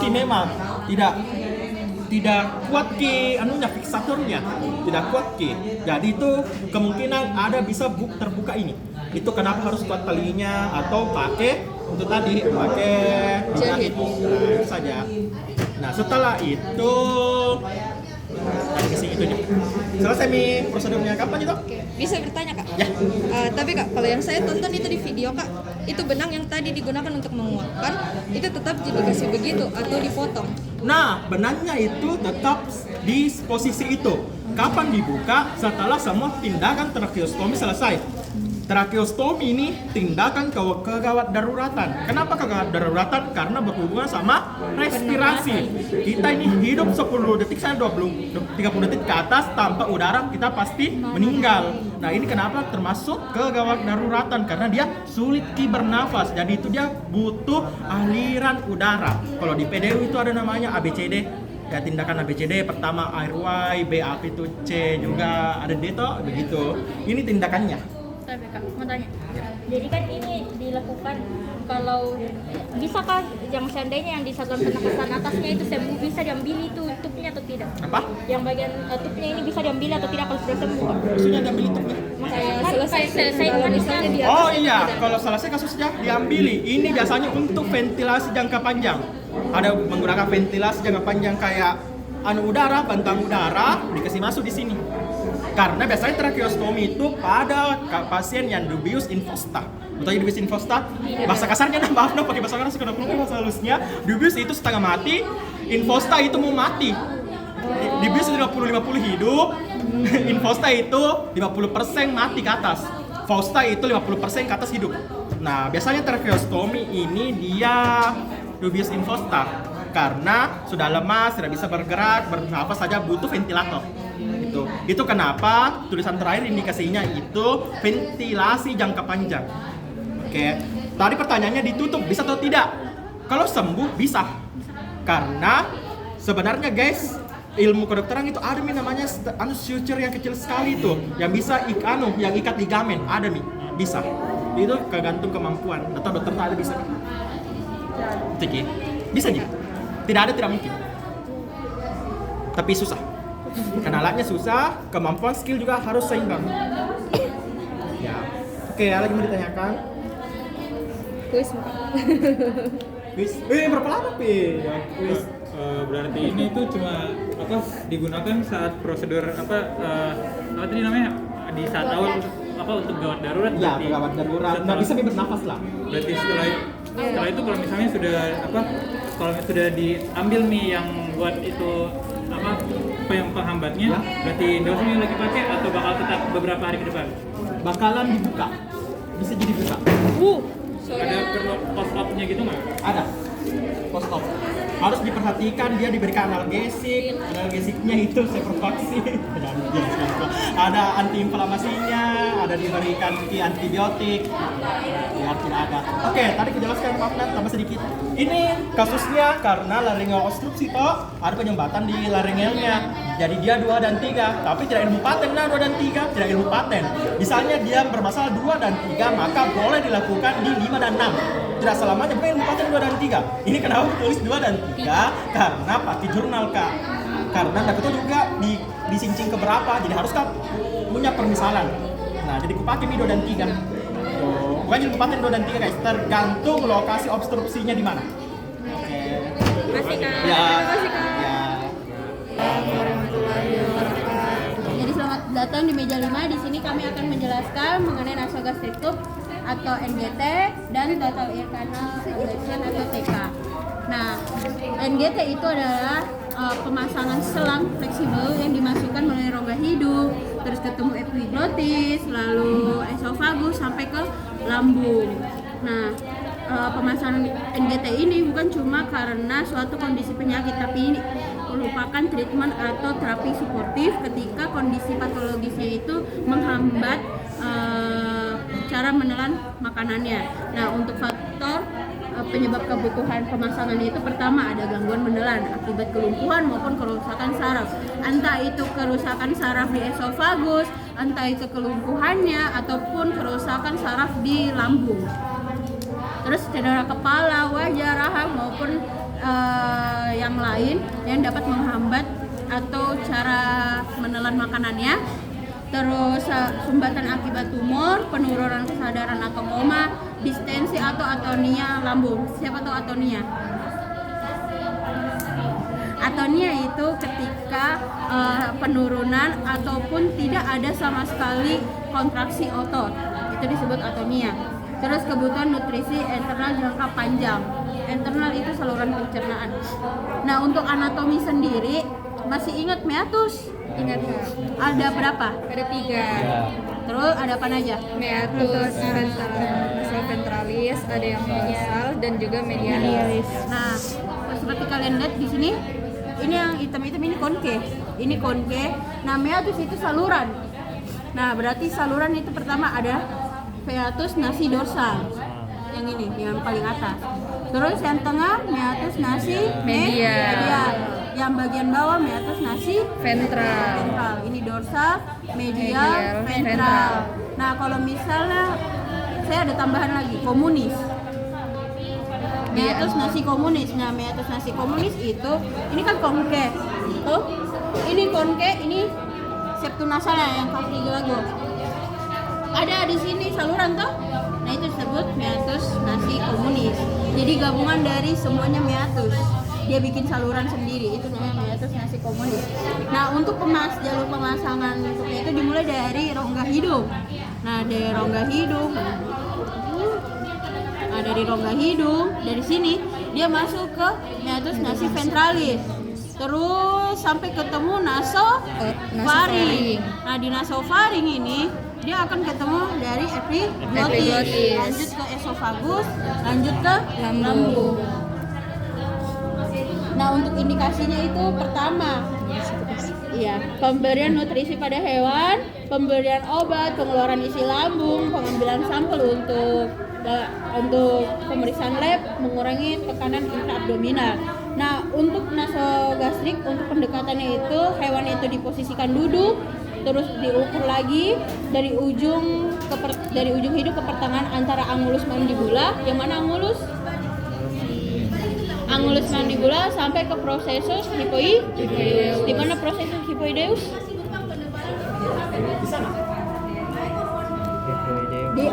ki memang tidak kuat ki anunya fiksatornya tidak kuat ki. Jadi itu kemungkinan ada bisa terbuka ini. Itu kenapa harus kuat talinya atau pakai untuk tadi pakai jahit. Nah, itu saja. Nah, setelah itu itu aja. Selesai Mi prosedurnya kapan itu? Oke, bisa bertanya Kak? Ya. Tapi Kak, kalau yang saya tonton itu di video Kak, itu benang yang tadi digunakan untuk menguapkan itu tetap dikasih begitu atau dipotong? Nah, benangnya itu tetap di posisi itu. Kapan dibuka? Setelah semua tindakan tracheostomi selesai. Tracheostomi ini tindakan kegawat daruratan. Kenapa kegawat daruratan? Karena berhubungan sama respirasi. Kita ini hidup 10 detik sampai 30 detik ke atas tanpa udara kita pasti meninggal. Nah, ini kenapa termasuk kegawat daruratan? Karena dia sulit bernafas. Jadi itu dia butuh aliran udara. Kalau di PDU itu ada namanya ABCD. Ya, tindakan ABCD pertama airway, B apa itu C juga ada D toh begitu. Ini tindakannya. Tapi Kak, mau tanya. Jadi kan ini dilakukan kalau bisakah yang seandainya yang di saluran pernapasan atasnya itu sembuh bisa diambil itu tubnya atau tidak? Apa? Yang bagian tubnya ini bisa diambil atau tidak kalau sudah sembuh? Kak? Maksudnya diambil tubnya? Selesai kalau kan misalnya di atas Oh itu iya, tidak. kalau selesai kasusnya diambili. Ini biasanya untuk ventilasi jangka panjang. Ada menggunakan ventilasi jangka panjang kayak udara, bantang udara dikasih masuk di sini. Karena biasanya tracheostomi itu pada pasien yang dubius infosta. Betul dubius infosta? Bahasa kasarnya maaf pakai bahasa kasar karena bahasa halusnya. Dubius itu setengah mati, infosta itu mau mati. Dubius itu 50-50 hidup, infosta itu 50% mati ke atas. Fausta itu 50% ke atas hidup. Nah, biasanya tracheostomi ini dia dubius infosta karena sudah lemas, tidak bisa bergerak, bernafas saja butuh ventilator. Itu kenapa tulisan terakhir indikasinya itu ventilasi jangka panjang. Oke. Tadi pertanyaannya ditutup bisa atau tidak? Kalau sembuh bisa. Karena sebenarnya guys, ilmu kedokteran itu ada namanya suture yang kecil sekali itu yang bisa yang ikat ligamen ada bisa. Itu tergantung kemampuan. Atau dokter ada bisa kan? Itu bisa nih. Tidak ada tidak mungkin. Tapi susah. Karena alatnya susah, kemampuan skill juga harus seimbang. Ya. Oke, ada lagi mau ditanyakan? Kuis. Kuis. Berapa lama, Pi? Ya, kuis. Berarti ini tuh cuma digunakan saat prosedur apa tadi namanya di saat awal untuk gawat darurat. Ya, gawat darurat. Nggak bisa bernafas lah. Berarti setelah itu kalau misalnya kalau sudah diambil yang buat itu yang penghambatnya, berarti dosnya yang lagi pakai atau bakal tetap beberapa hari ke depan? Bakalan dibuka. Bisa jadi buka. Ada perlu post op-nya gitu nggak? Ada. Post op. Harus diperhatikan dia diberikan analgesik. Analgesiknya itu seprovaksi. Ada antiinflamasinya, ada diberikan antibiotik. Ya, tidak ada. Oke, tadi aku jelaskan maaf tambah sedikit. Ini kasusnya karena laryngeal obstruksi toh, ada penyumbatan di laryngealnya. Jadi dia 2 dan 3, tapi tidak ilmu paten. Nah, 2 dan 3 tidak ilmu paten. Misalnya dia bermasalah 2 dan 3, maka boleh dilakukan di 5 dan 6. Tidak selamanya boleh ilmu paten 2 dan 3. Ini kenapa tulis 2 dan 3? Karena pakai jurnal Kak. Karena takutnya juga disincing ke berapa, jadi harus Kak punya permisalan. Nah, jadi kupakai 2 dan 3. Bukan ilmu paten 2 dan 3 guys, tergantung lokasi obstruksinya di mana. Oke. Terima kasih Kak. Ya. Terima kasih Kak. Ya. Jadi selamat datang di meja 5. Di sini kami akan menjelaskan mengenai nasogastric tube atau NGT dan total ear canal ablation atau TK. Nah, NGT itu adalah pemasangan selang fleksibel yang dimasukkan melalui rongga hidung, terus ketemu epiglottis, lalu esofagus sampai ke lambung. Nah, pemasangan NGT ini bukan cuma karena suatu kondisi penyakit, tapi ini merupakan treatment atau terapi suportif ketika kondisi patologisnya itu menghambat cara menelan makanannya. Nah, untuk faktor penyebab kebutuhan pemasangan itu pertama ada gangguan menelan akibat kelumpuhan maupun kerusakan saraf. Entah itu kerusakan saraf di esofagus, entah itu kelumpuhannya ataupun kerusakan saraf di lambung. Terus cedera kepala, wajah, rahang maupun lain yang dapat menghambat atau cara menelan makanannya. Terus sumbatan akibat tumor, penurunan kesadaran atau koma, distensi atau atonia lambung. Siapa tahu atonia? Atonia itu ketika penurunan ataupun tidak ada sama sekali kontraksi otot, itu disebut atonia. Terus kebutuhan nutrisi internal jangka panjang. Internal itu saluran pencernaan. Nah, untuk anatomi sendiri masih ingat meatus? Ingat Kak? Ada berapa? Ada 3. Terus ada apa aja? Meatus ventralis, ada yang dorsal dan juga medialis. Nah, seperti kalian lihat di sini, ini yang hitam-hitam ini konke. Ini konke. Nah, meatus itu saluran. Nah, berarti saluran itu pertama ada meatus nasi dorsal. Yang ini, yang paling atas. Terus yang tengah meatus nasi medial. Yang bagian bawah meatus nasi Ventral. Ini dorsal, medial, ventral. Nah, kalau misalnya saya ada tambahan lagi, komunis. Meatus nasi komunis. Nah, meatus nasi komunis itu ini kan konke. Tuh. Ini konke, ini septum nasalnya yang cartilago. Ada di sini saluran toh? Nah, itu disebut meatus nasi komunis. Jadi gabungan dari semuanya meatus. Dia bikin saluran sendiri, itu namanya meatus nasi komunis. Nah, untuk jalur pemasangan untuknya itu dimulai dari rongga hidung. Nah, dari rongga hidung. Nah, dari rongga hidung, dari sini dia masuk ke meatus nasi ventralis. Terus sampai ketemu nasofaring. Nah, di nasofaring ini dia akan ketemu dari epiglottis, lanjut ke esofagus, lanjut ke lambung. Nah, untuk indikasinya itu pertama, pemberian nutrisi pada hewan, pemberian obat, pengeluaran isi lambung, pengambilan sampel untuk pemeriksaan lab, mengurangi tekanan intraabdominal. Nah, untuk nasogastrik, untuk pendekatannya itu hewan itu diposisikan duduk, terus diukur lagi dari ujung hidup ke pertengahan antara angulus mandibula. Yang mana angulus? Angulus mandibula sampai ke prosesus hypoideus. Di mana prosesus hypoideus? Di sana. Di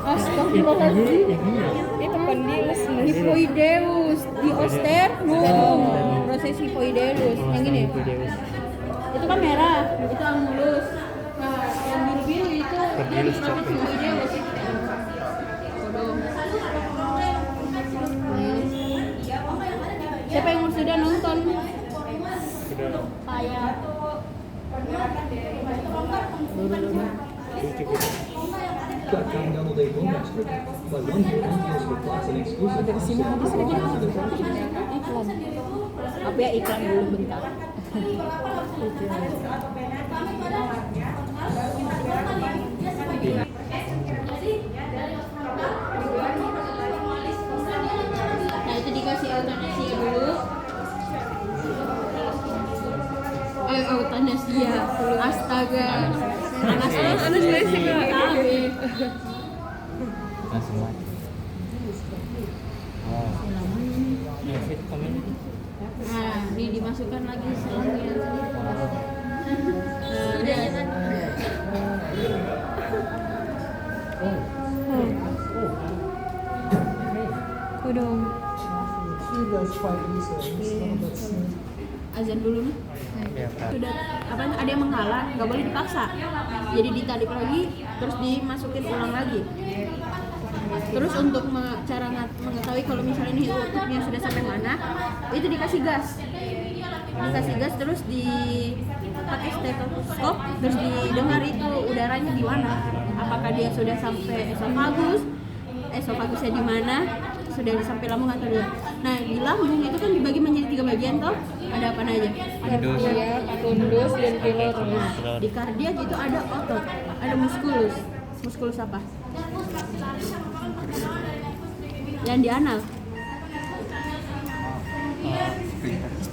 astagfirullahaladzim. Itu kondilus. Hypoideus di osternum. Proses hypoideus. Yang ini. Itu kan merah, itu angulus. Nah, yang biru-biru itu proses hypoideus. Siapa yang sudah nonton? Saya. Apa ya, iklan dulu bentar. Nah, itu dikasih euthanasia dulu. Euthanasia. Astaga. Anestesia. Langsung mati. Nah, ini dimasukkan lagi selangnya. Kodong. Azan dulu nih. Sudah ada yang menghalang, nggak boleh dipaksa. Jadi ditarik lagi, terus dimasukin ulang lagi. Terus untuk cara mengetahui kalau misalnya ini tutupnya sudah sampai mana, itu dikasih gas. Dikasih gas terus pakai stetoskop, terus didengar itu udaranya di mana. Apakah dia sudah sampai esofagusnya di mana, sudah sampai lambung atau tidak. Nah, di lambung itu kan dibagi menjadi 3 bagian toh. Ada apa aja? Kardiak, fundus, dan pilot. Nah, di kardiak itu ada otot, ada muskulus. Muskulus apa? Yang di anal.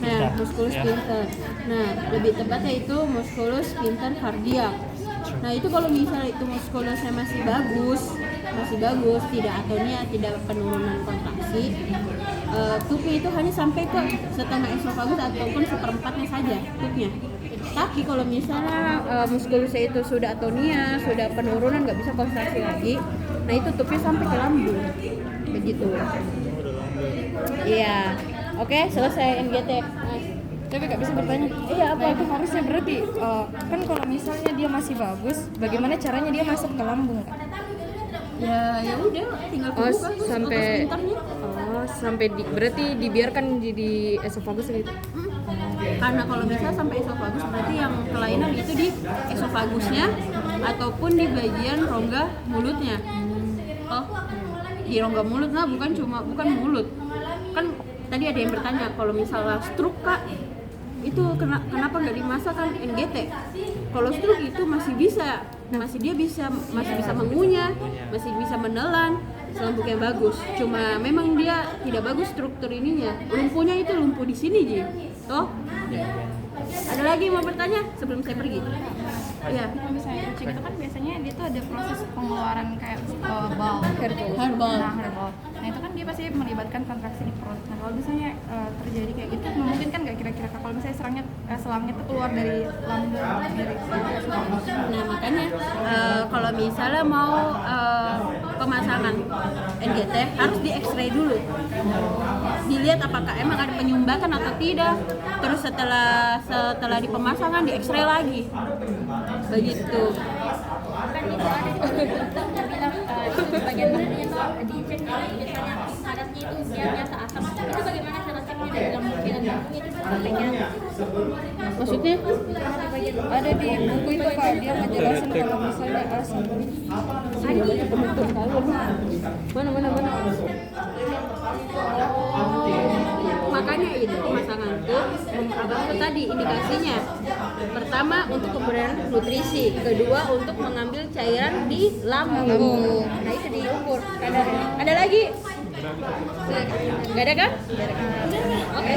Nah, muskulus sphincter. Nah, lebih tepatnya itu muskulus sphincter kardiak. Nah, itu kalau misalnya itu muskulusnya masih bagus, masih bagus, tidak atonia, tidak penurunan kontraksi. Tubnya itu hanya sampai ke setengah esofagus ataupun seperempatnya saja tubnya. Tapi kalau misalnya muskulusnya itu sudah atonia, sudah penurunan, nggak bisa kontraksi lagi, nah itu tubnya sampai ke lambung, begitu. Iya, oke, selesai NGT. Tapi nggak bisa bertanya, iya apa itu harusnya berarti kan kalau misalnya dia masih bagus, bagaimana caranya dia masuk ke lambung kan? Ya udah, tinggal kebuka terus sampai sebentarnya. berarti dibiarkan di esofagus gitu. Karena kalau misalnya sampai esofagus berarti yang kelainan itu di esofagusnya ataupun di bagian rongga mulutnya. Oh, di rongga mulut lah, bukan mulut. Kan tadi ada yang bertanya kalau misalnya stroke Kak, itu kenapa nggak dimasak kan NGT? Kalau stroke itu masih bisa mengunyah, masih bisa menelan selambung yang bagus. Cuma memang dia tidak bagus struktur ininya. Lumpuhnya itu lumpuh di sini Ji. Toh? Ada lagi yang mau bertanya sebelum saya pergi? Iya. Kalau misalnya kucing itu kan biasanya dia tuh ada proses pengeluaran kayak bau, Herbal. herbal. Nah itu kan dia pasti melibatkan kontraksi di perut. Nah kalau misalnya terjadi kayak gitu, memungkinkan nggak kira-kira kalau misalnya selangnya tuh keluar dari lambung dari esofagus? Nah makanya kalau misalnya mau pemasangan NGT harus di X-ray dulu, dilihat apakah emang ada penyumbatan atau tidak. Terus setelah di pemasangan di X-ray lagi, begitu. Kan itu ada di bilang di bagian badannya tuh dicek biasanya padatnya itu dia nyata asam. Itu bagaimana cara ceknya dari lambung dan lambungnya itu sampai nyata? Maksudnya? Ada di buku itu Kak, dia ngejelasin kalau misalnya asam. Ada banyak bentuk sekali. Mana. Makanya itu pemasangan tuh abang tuh tadi indikasinya. Pertama untuk pemberian nutrisi, kedua untuk mengambil cairan di lambung. Nah itu diukur. Ada lagi? Gak ada kan? Oke,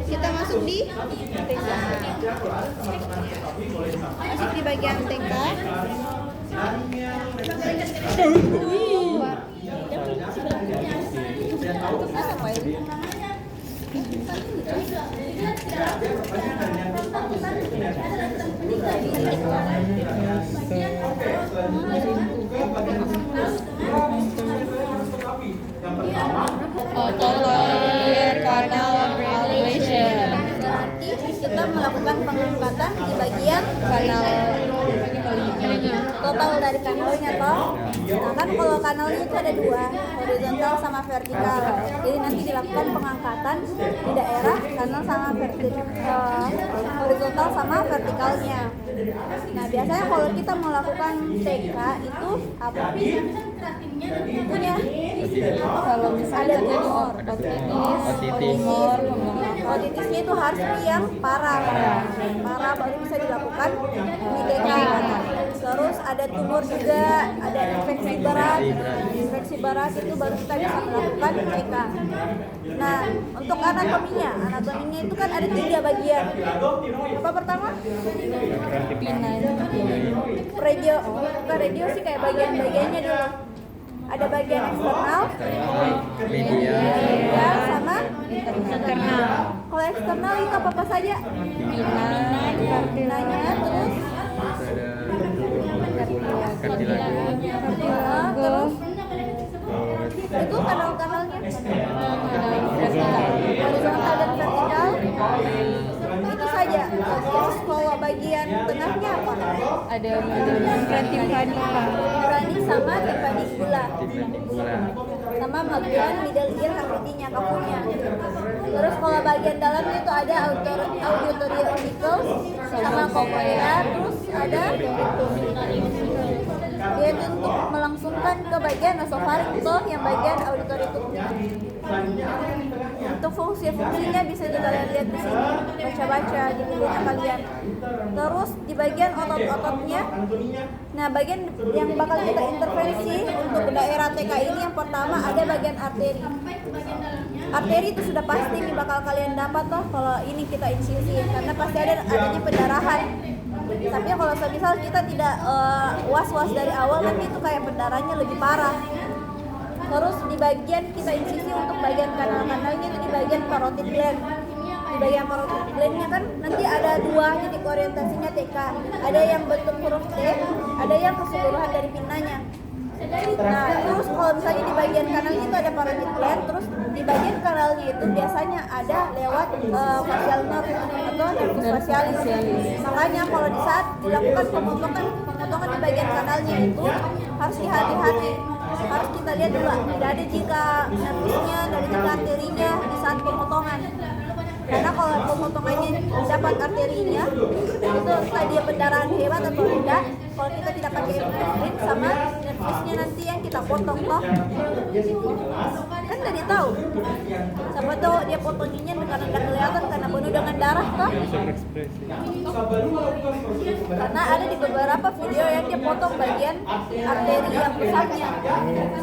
Kita masuk di bagian TK. Kita melakukan pengangkatan di bagian kanal total dari kanalnya toh. Nah kan kalau kanalnya itu ada dua, horizontal sama vertikal. Jadi nanti dilakukan pengangkatan di daerah kanal sama horizontal sama vertikalnya. Nah biasanya kalau kita melakukan TK itu apa? Punya Kalau misalnya ada tumor, otitisnya itu harus yang parah baru bisa dilakukan di TK. Terus ada tumor juga, ada infeksi berat itu baru kita bisa melakukan TK. Nah untuk anatominya itu kan ada 3 bagian. Apa pertama? Regio, bukan regio sih kayak bagian-bagiannya dulu. Ada bagian eksternal, media, sama internal. Kalau eksternal itu apa saja? Pinanya, terus terus itu kanal-kanalnya horizontal dan vertikal. Itu saja. Terus kalau bagian tengahnya apa? ada timpani sama timpanicular sama bagian middle ear cavity-nya, kakunya. Terus kalau bagian dalamnya itu ada auditory auricles sama cochlea, terus ada dia itu untuk melangsungkan ke bagian nasopharynx yang bagian auditory tube. Untuk fungsinya bisa juga lihat di sini, baca-baca di bukunya kalian. Terus di bagian otot-ototnya, nah bagian yang bakal kita intervensi untuk daerah TK ini yang pertama ada bagian arteri. arteri itu sudah pasti nih bakal kalian dapat toh kalau ini kita insisi, karena pasti adanya pendarahan. Tapi kalau misal kita tidak was-was dari awal, nanti itu kayak pendarahannya lebih parah. Terus di bagian kita insisi untuk bagian kanal-kanalnya itu di bagian parotid gland. Di bagian parotid glandnya kan nanti ada 2 titik orientasinya TK. Ada yang bentuk huruf T, ada yang keseluruhan dari pinanya. Nah, terus kalau misalnya di bagian kanalnya itu ada parotid gland, terus di bagian kanalnya itu biasanya ada lewat facial nerve atau nervus facialis. Makanya kalau di saat dilakukan pemotongan di bagian kanalnya itu harus hati-hati. Harus kita lihat dulu, tidak ada jika nervusnya, dari jika arterinya di saat pemotongan. Karena kalau pemotongannya dapat arterinya, itu entah dia pendarahan hebat atau tidak. Kalau kita tidak pakai epinefrin sama nervusnya nanti yang kita potong toh, kan tadi tahu. Siapa tahu dia potongnya dengan tidak kelihatan karena penuh dengan darah toh. Karena ada di beberapa video yang dia potong bagian arteri yang besarnya,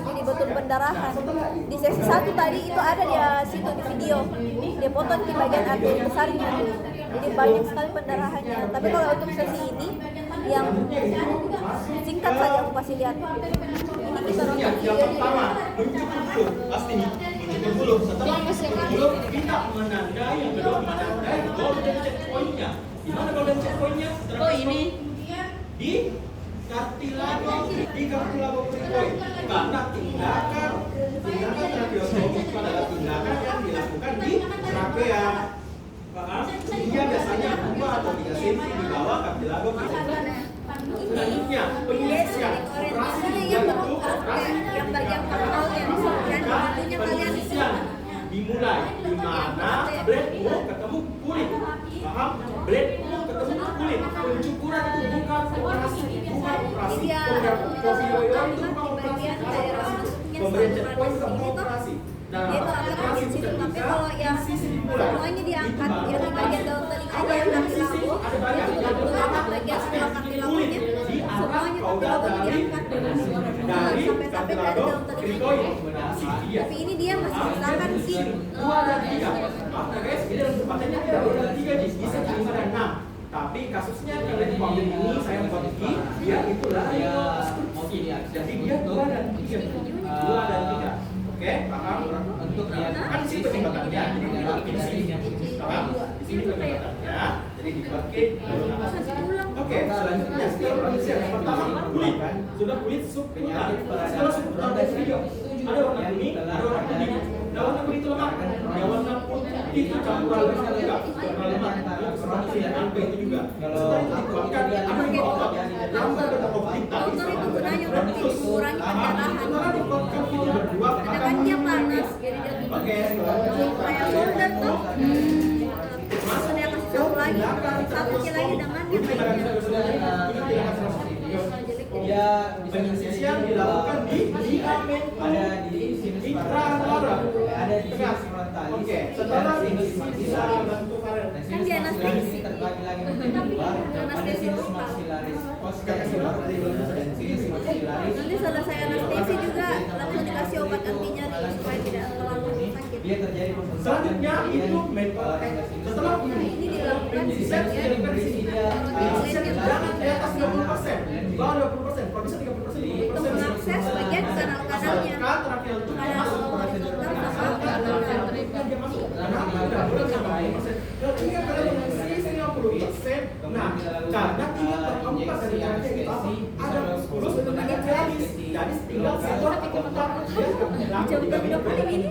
jadi betul pendarahan. Di sesi 1 tadi itu ada di situ di video, dia potong di bagian arteri besarnya, jadi banyak sekali pendarahannya. Tapi kalau untuk sesi ini yang singkat saja aku kasih lihat. Ini kita rontok Yang pertama, mencukur dulu, pasti nih, mencukur dulu. Setelah mencukur dulu, kita menandai, yang kedua menandai golden checkpointnya. Di mana golden checkpointnya? Oh ini di cartilago cricoid. Karena tindakan tracheostomi adalah tindakan yang dilakukan di trachea. Dia biasanya 2 atau 3 cm di bawah cartilago cricoid. Selanjutnya, penyisian operasi yaitu yang bagian kanalnya, yang dulunya kalian dimulai di mana blade-mu ketemu kulit. Paham? Blade-mu ketemu kulit. Pencukuran itu bukan operasi, bukan operasi. Pemberian itu bukan operasi. Pemberian checkpoint itu bukan operasi. Nah, itu akan operasi insisi. sudah Tapi bisa, kalau yang insisi dimulai. semuanya diangkat, yang di bagian daun telinganya yang kartilago, itu betul-betul bagian setelah kartilagonya, semuanya kartilagonya diangkat. Dari Sampai-sampai dari daun telinganya. Tapi ini dia masih misalkan sih 2 dan 3. Maaf ya guys, ini dalam kesempatannya 2 dan 3 bisa 5 dan 6. Tapi kasusnya yang di bawah ini saya buat ini, dia itu laryngoscopy. Jadi dia 2 dan 3. 2 dan 3. Oke, paham? Untuk kan di sini penyembatannya, jadi dibuatkan di sini. Paham? Di sini penyembatannya, jadi dibuatkan. Oke, selanjutnya setelah penyisian yang pertama kulit kan, sudah kulit subkutan. Setelah subkutan dari video, ada warna kuning, ada warna kuning. Nah, warna kuning itu lemak, ya warna putih itu campuran lemak juga, warna lemak. Seperti dan angka itu juga. Setelah itu dikeluarkan, ada yang otot, tambah dengan otot tadi sama gunanya untuk mengurangi pendarahan. Setelah dikeluarkan itu berdua, Kan dia panas, jadi dia oke, kayak solder tuh. Langsung dia kasih satu lagi dengan yang lainnya. Penyisian dilakukan di ligamen intraoral. Tegas. Oke, setelah bisa bantu kalian. Kan dia anestesi. Anestesi lokal. Nanti selesai anestesi juga langsung dikasih obat anti nyeri supaya tidak terlalu sakit. Selanjutnya itu medical. Setelah Ini dilakukan di jangan bagian di atas 20%, di bawah 20%, kalau bisa 30%. untuk mengakses bagian kanal-kanalnya. Tracheal itu Kanal masuk horizontal sama kanal dia masuk. Kenapa? Dan ini kalian mengisi 50%. Nah, karena ini terkeempat dari tracheal itu apa? Ada muskulus dengan dialis. Jadi tinggal sektor kontak dia Jam 20 ini